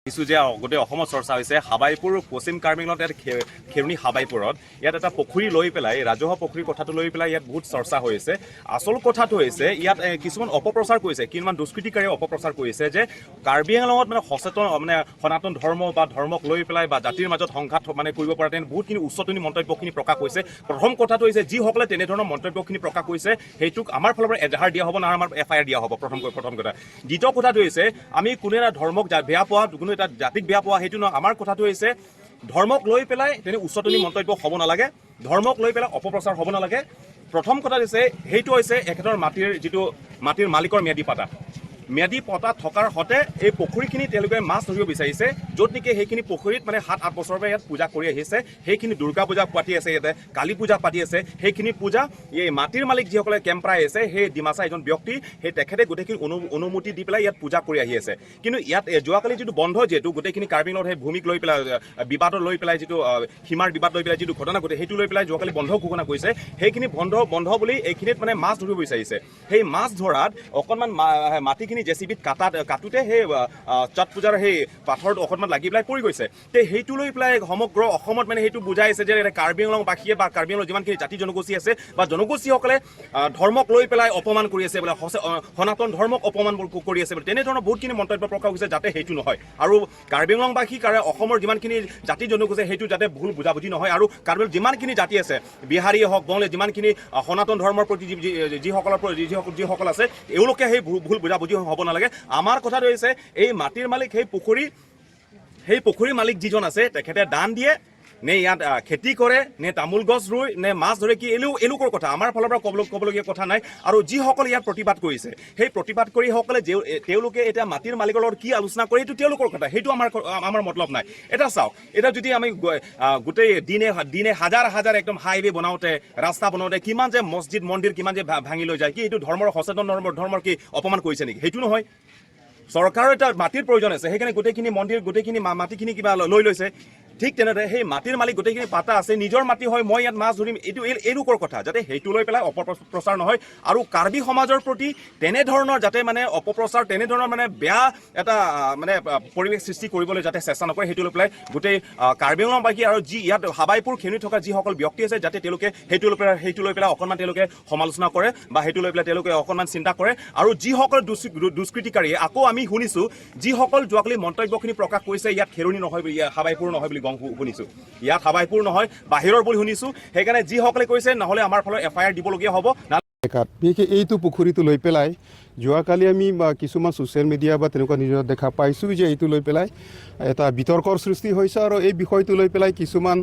কিছু যে গোটেই অসমত চৰ্চা হৈছে হাৱাইপুৰ পশ্চিম কাৰ্বিংলত খেৰণি হাৱাইপুৰত ইয়াত এটা পুখুৰী লৈ পেলাই ৰাজহুৱা পুখুৰীৰ কথাটো লৈ পেলাই ইয়াত বহুত চৰ্চা হৈ আছে। আচল কথাটো হৈছে ইয়াত কিছুমান অপপ্ৰচাৰ কৰিছে, কিছুমান দুষ্কৃতিকাৰীয়ে অপপ্ৰচাৰ কৰিছে যে কাৰ্বি আংলঙত মানে সচেতন মানে সনাতন ধৰ্ম বা ধৰ্মক লৈ পেলাই বা জাতিৰ মাজত সংঘাত মানে কৰিব পৰা তেনে বহুতখিনি উচ্চতনী মন্তব্যখিনি প্ৰকাশ কৰিছে। প্ৰথম কথাটো হৈছে যিসকলে তেনেধৰণৰ মন্তব্যখিনি প্ৰকাশ কৰিছে সেইটোক আমাৰ ফালৰ পৰা এজাহাৰ দিয়া হ'ব না আমাৰ FIR দিয়া হ'ব প্ৰথম কথা। দ্বিতীয় কথাটো হৈছে আমি কোনো এটা ধৰ্মক বেয়া পোৱা কোনো এটা জাতিক বেয়া পোৱা সেইটো নহয়। আমাৰ কথাটো হৈছে ধৰ্মক লৈ পেলাই তেনে উচ্চতনী মন্তব্য হ'ব নালাগে, ধৰ্মক লৈ পেলাই অপপ্ৰচাৰ হ'ব নালাগে। প্ৰথম কথা হৈছে সেইটো হৈছে এখেতৰ মাটিৰ মালিকৰ ম্যাদী পতা থকাৰ সতে এই পুখুৰীখিনি তেওঁলোকে মাছ ধৰিব বিচাৰিছে, য'ত নেকি সেইখিনি পুখুৰীত মানে 7-8 বছৰৰ পৰা ইয়াত পূজা কৰি আহিছে। সেইখিনি দুৰ্গা পূজা পাতি আছে, ইয়াতে কালী পূজা পাতি আছে। সেইখিনি পূজা এই মাটিৰ মালিক যিসকলে কেম্পৰাই আছে সেই ডিমাচা এজন ব্যক্তি, সেই তেখেতে গোটেইখিনি অনুমতি দি পেলাই ইয়াত পূজা কৰি আহি আছে। কিন্তু ইয়াত যোৱাকালি যিটো বন্ধ যিহেতু গোটেইখিনি কাৰ্বিংলত সেই ভূমিক লৈ পেলাই বিবাদত লৈ পেলাই যিটো সীমাৰ বিবাদ লৈ পেলাই যিটো ঘটনা ঘটে সেইটো লৈ পেলাই যোৱাকালি বন্ধ ঘোষণা কৰিছে। সেইখিনি বন্ধ বুলি এইখিনিত মানে মাছ ধৰিব বিচাৰিছে। সেই মাছ ধৰাত অকণমান মাটিখিনি জেচিবিত কাটোতে সেই ছট পূজাৰ সেই পাথৰত অকণমান লাগি পেলাই পৰি গৈছে। তে সেইটো লৈ পেলাই সমগ্ৰ অসমত মানে সেইটো বুজাইছে যে কাৰ্বি আংলংবাসীয়ে বা কাৰ্বি আংলং যিমানখিনি জাতি জনগোষ্ঠী আছে বা জনগোষ্ঠীসকলে ধৰ্মক লৈ পেলাই অপমান কৰি আছে বোলে, সনাতন ধৰ্মক অপমান কৰি আছে বোলে, তেনেধৰণৰ বহুতখিনি মন্তব্য প্ৰকাশ হৈছে যাতে সেইটো নহয়। আৰু কাৰ্বি আংলংবাসী অসমৰ যিমানখিনি জাতি জনগোষ্ঠী সেইটো যাতে ভুল বুজাবুজি নহয়। আৰু কাৰ্বি যিমানখিনি জাতি আছে বিহাৰীয়ে হওক বঙালী যিমানখিনি সনাতন ধৰ্মৰ প্ৰতি যিসকল আছে এওঁলোকে সেই ভুল বুজাবুজি হ'ব নালাগে। আমাৰ কথাটো হৈছে এই মাটিৰ মালিক সেই পুখুৰীৰ মালিক যিজন আছে তেখেতে দান দিয়ে নে ইয়াত খেতি কৰে নে তামোল গছ ৰুই নে মাছ ধৰে কি এওঁলোকৰ কথা আমাৰ ফালৰ পৰা ক'বলগীয়া কথা নাই। আৰু যিসকলে ইয়াত প্ৰতিবাদ কৰিছে সেই প্ৰতিবাদকাৰীসকলে তেওঁলোকে এতিয়া মাটিৰ মালিকৰ লগত কি আলোচনা কৰে সেইটো তেওঁলোকৰ কথা, সেইটো আমাৰ মতলব নাই। এটা চাওক, এটা যদি আমি গোটেই দিনে হাজাৰ একদম হাইৱে বনাওঁতে ৰাস্তা বনাওঁতে কিমান যে মছজিদ মন্দিৰ কিমান যে ভাঙি লৈ যায়, কি এইটো ধৰ্মৰ সচেতন ধৰ্মৰ কি অপমান কৰিছে নেকি? সেইটো নহয়। চৰকাৰৰ এটা মাটিৰ প্ৰয়োজন আছে, সেইকাৰণে গোটেইখিনি মন্দিৰ গোটেইখিনি মাটিখিনি কিবা লৈ লৈছে। ঠিক তেনেদৰে সেই মাটিৰ মালিক গোটেইখিনি পাতা আছে, নিজৰ মাটি হয় মই ইয়াত মাছ ধৰিম, এইটো এওঁলোকৰ কথা, যাতে সেইটো লৈ পেলাই অপপ্ৰচাৰ নহয়। আৰু কাৰ্বি সমাজৰ প্ৰতি তেনেধৰণৰ যাতে মানে অপপ্ৰচাৰ তেনেধৰণৰ মানে বেয়া এটা মানে পৰিৱেশ সৃষ্টি কৰিবলৈ যাতে চেষ্টা নকৰে সেইটো লৈ পেলাই গোটেই কাৰ্বি আংলংবাসী আৰু যি ইয়াত হাৱাইপুৰ খেৰণিত থকা যিসকল ব্যক্তি আছে যাতে তেওঁলোকে সেইটো লৈ পেলাই অকণমান তেওঁলোকে সমালোচনা কৰে বা সেইটো লৈ পেলাই তেওঁলোকে অকণমান চিন্তা কৰে। আৰু যিসকল দুষ্কৃতিকাৰীয়ে আকৌ আমি শুনিছোঁ যিসকল যোৱাকালি মন্তব্যখিনি প্ৰকাশ কৰিছে ইয়াত খেৰণি নহয় বুলি, হাৱাইপুৰ নহয় বুলি শুনিছোঁ, ইয়াত হাৱাইপুৰ নহয় বাহিৰৰ বুলি শুনিছোঁ। সেইকাৰণে যিসকলে কৈছে নহ'লে আমাৰ ফালৰ FIR দিবলগীয়া হ'ব। বিশেষকৈ এইটো পুখুৰীটো লৈ পেলাই যোৱাকালি আমি কিছুমান ছ'চিয়েল মিডিয়া বা তেনেকুৱা নিউজত দেখা পাইছোঁ যে এইটো লৈ পেলাই এটা বিতৰ্কৰ সৃষ্টি হৈছে আৰু এই বিষয়টো লৈ পেলাই কিছুমান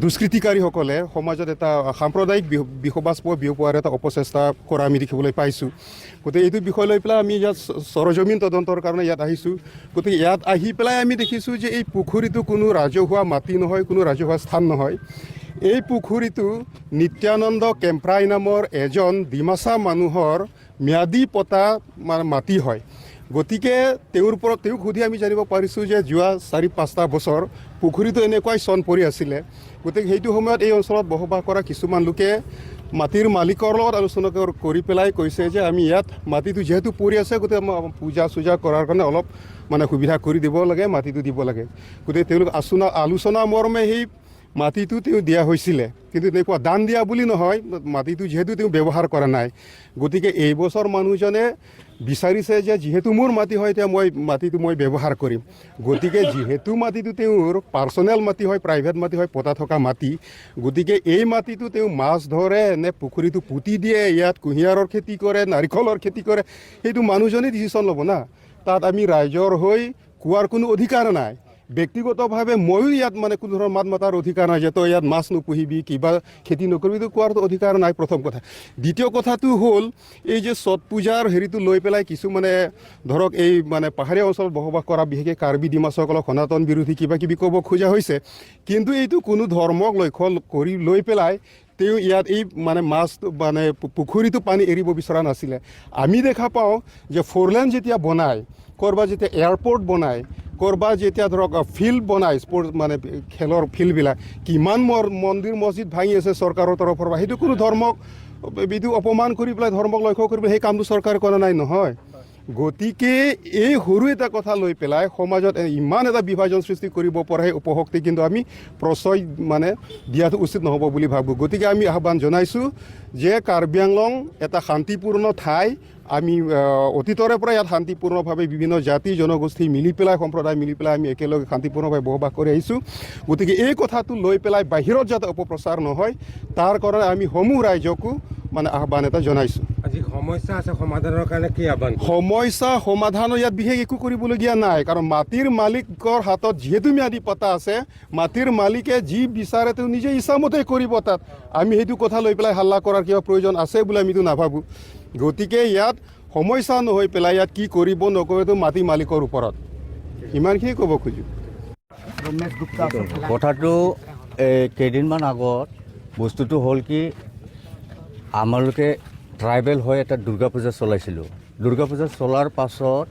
দুষ্কৃতিকাৰীসকলে সমাজত এটা সাম্প্ৰদায়িক বিসবাস বিয়পোৱাৰ এটা অপচেষ্টা কৰা আমি দেখিবলৈ পাইছোঁ। গতিকে এইটো বিষয় লৈ পেলাই আমি ইয়াত সৰজমিন তদন্তৰ কাৰণে ইয়াত আহিছোঁ। গতিকে ইয়াত আহি পেলাই আমি দেখিছোঁ যে এই পুখুৰীটো কোনো ৰাজহুৱা মাটি নহয়, কোনো ৰাজহুৱা স্থান নহয়। এই পুখুৰীটো নিত্যানন্দ কেম্পৰাই নামৰ এজন ডিমাচা মানুহৰ ম্যাদী পতা মাটি হয়। গতিকে তেওঁক সুধি আমি জানিব পাৰিছোঁ যে যোৱা 4-5টা বছৰ পুখুৰীটো এনেকুৱাই চন পৰি আছিলে। গতিকে সেইটো সময়ত এই অঞ্চলত বসবাস কৰা কিছুমান লোকে মাটিৰ মালিকৰ লগত আলোচনা কৰি পেলাই কৈছে যে আমি ইয়াত মাটিটো যিহেতু পৰি আছে গতিকে পূজা চূজা কৰাৰ কাৰণে অলপ মানে সুবিধা কৰি দিব লাগে, মাটিটো দিব লাগে। গতিকে তেওঁলোক আলোচনা মৰ্মে সেই মাটিটো তেওঁ দিয়া হৈছিলে, কিন্তু তেনেকুৱা দান দিয়া বুলি নহয়, মাটিটো যিহেতু তেওঁ ব্যৱহাৰ কৰা নাই। গতিকে এইবছৰ মানুহজনে বিচাৰিছে যে যিহেতু মোৰ মাটি হয় এতিয়া মাটিটো মই ব্যৱহাৰ কৰিম। গতিকে যিহেতু মাটিটো তেওঁৰ পাৰ্চনেল মাটি হয়, প্ৰাইভেট মাটি হয়, পতা থকা মাটি, গতিকে এই মাটিটো তেওঁ মাছ ধৰে নে পুখুৰীটো পুতি দিয়ে, ইয়াত কুঁহিয়াৰৰ খেতি কৰে, নাৰিকলৰ খেতি কৰে, সেইটো মানুহজনে ডিচিশ্যন ল'ব না। তাত আমি ৰাইজৰ হৈ কোৱাৰ কোনো অধিকাৰ নাই। ব্যক্তিগতভাৱে ময়ো ইয়াত মানে কোনো ধৰণৰ মাত মতাৰ অধিকাৰ নাই যে তই ইয়াত মাছ নুপুহিবি কিবা খেতি নকৰিবি কোৱাৰতো অধিকাৰ নাই, প্ৰথম কথা। দ্বিতীয় কথাটো হ'ল এই যে ছট পূজাৰ হেৰিটো লৈ পেলাই কিছু মানে ধৰক এই মানে পাহাৰীয়া অঞ্চলত বসবাস কৰা বিশেষকৈ কাৰ্বি ডিমাচাসকলক সনাতন বিৰোধী কিবা কিবি ক'ব খোজা হৈছে, কিন্তু এইটো কোনো ধৰ্মক লক্ষ্য কৰি লৈ পেলাই তেওঁ ইয়াত এই মানে মাছ মানে পুখুৰীটো পানী এৰিব বিচৰা নাছিলে। আমি দেখা পাওঁ যে 4 লেন যেতিয়া বনায়, ক'ৰবাত যেতিয়া এয়াৰপৰ্ট বনায়, ক'ৰবাত যেতিয়া ধৰক ফিল্ড বনায় স্পৰ্টছ মানে খেলৰ ফিল্ডবিলাক, কিমান মন্দিৰ মছজিদ ভাঙি আছে চৰকাৰৰ তৰফৰ পৰা। সেইটো কোনো ধৰ্মক বিধু অপমান কৰি পেলাই ধৰ্মক লক্ষ্য কৰি পেলাই সেই কামটো চৰকাৰে কৰা নাই নহয়। গতিকে এই সৰু এটা কথা লৈ পেলাই সমাজত ইমান এটা বিভাজন সৃষ্টি কৰিব পৰা সেই উপশক্তি কিন্তু আমি প্ৰশ্ৰয় মানে দিয়াটো উচিত নহ'ব বুলি ভাবোঁ। গতিকে আমি আহ্বান জনাইছোঁ যে কাৰ্বি আংলং এটা শান্তিপূৰ্ণ ঠাই। আমি অতীতৰে পৰা ইয়াত শান্তিপূৰ্ণভাৱে বিভিন্ন জাতি জনগোষ্ঠী মিলি পেলাই সম্প্ৰদায় মিলি পেলাই আমি একেলগে শান্তিপূৰ্ণভাৱে বসবাস কৰি আহিছোঁ। গতিকে এই কথাটো লৈ পেলাই বাহিৰত যাতে অপপ্ৰচাৰ নহয় তাৰ কাৰণে আমি সমূহ ৰাইজকো মানে আহ্বান এটা জনাইছোঁ। আজি সমস্যা আছে সমাধানৰ কাৰণে কি আহ্বান? সমস্যা সমাধানৰ ইয়াত বিশেষ একো কৰিবলগীয়া নাই, কাৰণ মাটিৰ মালিকৰ হাতত যিহেতু ম্যাদী পট্টা আছে, মাটিৰ মালিকে যি বিচাৰে তেওঁ নিজে ইচ্ছামতে কৰিব। তাত আমি সেইটো কথা লৈ পেলাই হাল্লা কৰাৰ কিবা প্ৰয়োজন আছে বুলি আমিতো নাভাবোঁ। গতিকে ইয়াত সমস্যা নহৈ পেলাই ইয়াত কি কৰিব নকৰিব মাটি মালিকৰ ওপৰত, ইমানখিনি ক'ব খোজোঁ। কথাটো কেইদিনমান আগত বস্তুটো হ'ল কি, আমালোকে ট্ৰাইবেল হৈ এটা দুৰ্গা পূজা চলাইছিলোঁ। দুৰ্গা পূজা চলাৰ পাছত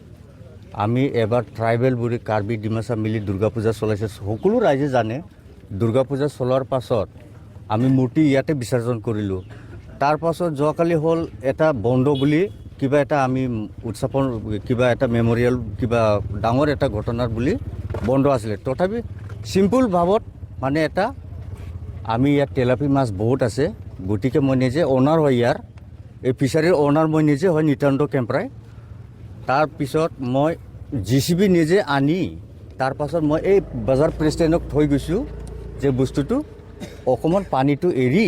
আমি এবাৰ ট্ৰাইবেল বুলি কাৰ্বি ডিমাচা মিলি দুৰ্গা পূজা চলাইছে। সকলো ৰাইজে জানে দুৰ্গা পূজা চলোৱাৰ পাছত আমি মূৰ্তি ইয়াতে বিসৰ্জন কৰিলোঁ। তাৰ পাছত যোৱাকালি হ'ল এটা বন্ধ বুলি কিবা এটা আমি উদযাপন কিবা এটা মেমৰিয়েল কিবা ডাঙৰ এটা ঘটনাৰ বুলি বন্ধ আছিলে। তথাপি চিম্পুল ভাৱত মানে এটা আমি ইয়াত তেলাপি মাছ বহুত আছে, গতিকে মই নিজে অনাৰ হয় ইয়াৰ এই ফিচাৰীৰ অনাৰ মই নিজে হয় নিত্যানন্দ কেম্পৰাই। তাৰপিছত মই JCB নিজে আনি তাৰপাছত মই এই বজাৰ প্ৰেচিডেণ্টক থৈ গৈছোঁ যে বস্তুটো অকণমান পানীটো এৰি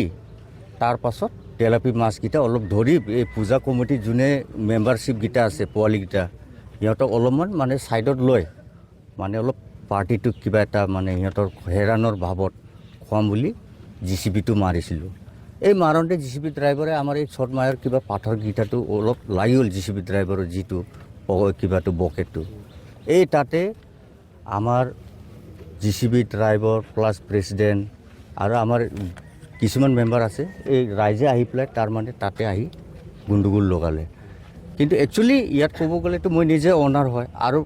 তাৰপাছত তেলাপি মাছকেইটা অলপ ধৰি এই পূজা কমিটি যোনে মেম্বাৰশ্বিপকেইটা আছে পোৱালিকেইটা সিহঁতক অলপমান মানে ছাইডত লৈ মানে অলপ পাৰ্টিটোক কিবা এটা মানে সিহঁতৰ হেৰানৰ ভাৱত খুৱাম বুলি JCBটো মাৰিছিলোঁ। এই মাৰতে JCB ড্ৰাইভাৰে আমাৰ এই শ্বৰ্ট মায়ৰ কিবা পাথৰকেইটাটো অলপ লাগি গ'ল। JCB ড্ৰাইভাৰৰ যিটো কিবাটো বকেটটো এই তাতে আমাৰ JCB ড্ৰাইভাৰ প্লাছ প্ৰেচিডেণ্ট আৰু আমাৰ কিছুমান মেম্বাৰ আছে, এই ৰাইজে আহি পেলাই তাৰমানে তাতে আহি গণ্ডগোল লগালে। কিন্তু একচুৱেলি ইয়াত ক'ব গ'লেতো মই নিজে অনাৰ হয় আৰু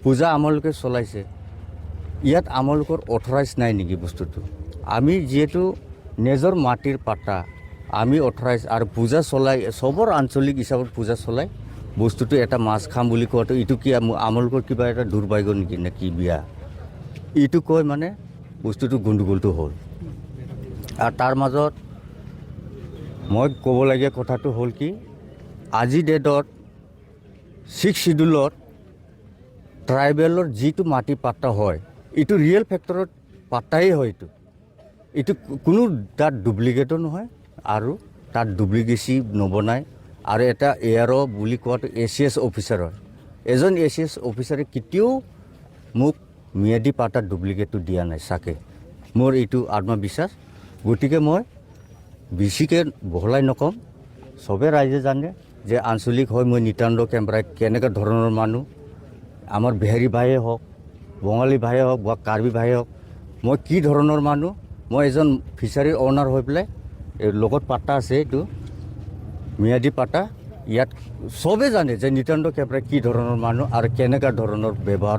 পূজা আমালোকে চলাইছে। ইয়াত আমালোকৰ অথৰাইজ নাই নেকি বস্তুটো? আমি যিহেতু নিজৰ মাটিৰ পাট্টা আমি অথৰাইজ আৰু পূজা চলাই চবৰ আঞ্চলিক হিচাপত পূজা চলাই বস্তুটো এটা মাছ খাম বুলি কোৱাটো এইটো কি আমালোকৰ কিবা এটা দুৰ্ভাগ্য নেকি নে কি বিয়া? এইটো কৈ মানে বস্তুটো গণ্ডগোলটো হ'ল। আৰু তাৰ মাজত মই ক'বলগীয়া কথাটো হ'ল কি, আজি ডেটত 6 শিডিউলত ট্ৰাইবেলৰ যিটো মাটি পাট্টা হয় এইটো ৰিয়েল ফেক্টৰত পাট্টাই হয়। এইটো কোনো তাত ডুপ্লিকেটো নহয় আৰু তাত ডুপ্লিকেচি নবনায়। আৰু এটা এয়াৰ বুলি কোৱাটো ACS অফিচাৰ হয়। এজন ACS অফিচাৰে কেতিয়াও মোক ম্যাদী পাট্টা ডুপ্লিকেটটো দিয়া নাই চাগে, মোৰ এইটো আত্মবিশ্বাস। গতিকে মই বেছিকৈ বহলাই নকম, চবে ৰাইজে জানে যে আঞ্চলিক হয় মই নিত্যানন্দ কেম্পৰাই কেনেকুৱা ধৰণৰ মানুহ। আমাৰ বিহাৰী ভাইয়ে হওক, বঙালী ভাইয়ে হওক বা কাৰ্বি ভাইয়ে হওক, মই কি ধৰণৰ মানুহ। মই এজন ফিচাৰীৰ অনাৰ হৈ পেলাই এই লগত পাট্টা আছে, এইটো ম্যাদী পাট্টা। ইয়াত চবে জানে যে নিত্যানন্দ কেম্পৰাই কি ধৰণৰ মানুহ আৰু কেনেকুৱা ধৰণৰ ব্যৱহাৰ।